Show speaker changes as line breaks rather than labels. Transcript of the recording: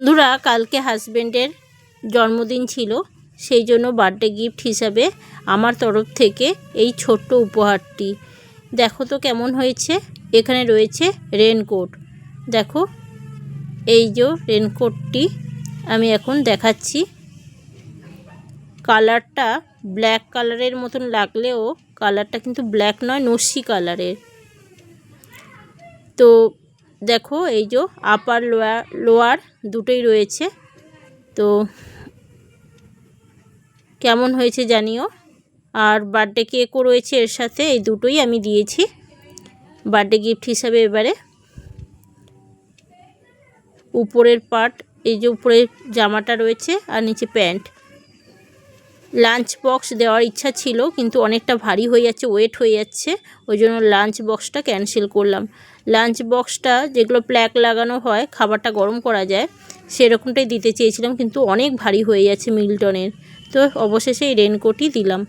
বন্ধুরা, কালকে হাজব্যান্ডের জন্মদিন ছিল, সেই জন্য বার্থডে গিফট হিসাবে আমার তরফ থেকে এই ছোট্ট উপহারটি। দেখো তো কেমন হয়েছে। এখানে রয়েছে রেনকোট। দেখো, এই যে রেনকোটটি আমি এখন দেখাচ্ছি। কালারটা ব্ল্যাক কালারের মতন লাগলেও কালারটা কিন্তু ব্ল্যাক নয়, নস্যি কালারের। তো দেখো, এই যে আপার লোয়ার দুটোই রয়েছে। তো কেমন হয়েছে জানিও। আর বার্থডে কেকও রয়েছে এর সাথে, এই দুটোই আমি দিয়েছি বার্থডে গিফট হিসাবে। এবারে উপরের পার্ট, এই যে উপরের জামাটা রয়েছে আর নিচে প্যান্ট। লাঞ্চ বক্স দেওয়ার ইচ্ছা ছিল, কিন্তু অনেকটা ভারী হয়ে যাচ্ছে, ওয়েট হয়ে যাচ্ছে, ওই জন্য লাঞ্চ বক্সটা ক্যান্সেল করলাম। লাঞ্চ বক্সটা যেগুলো প্ল্যাগ লাগানো হয়, খাবারটা গরম করা যায়, সেরকমটাই দিতে চেয়েছিলাম, কিন্তু অনেক ভারী হয়ে যাচ্ছে মিল্টনের। তো অবশেষে এই রেনকোটই দিলাম।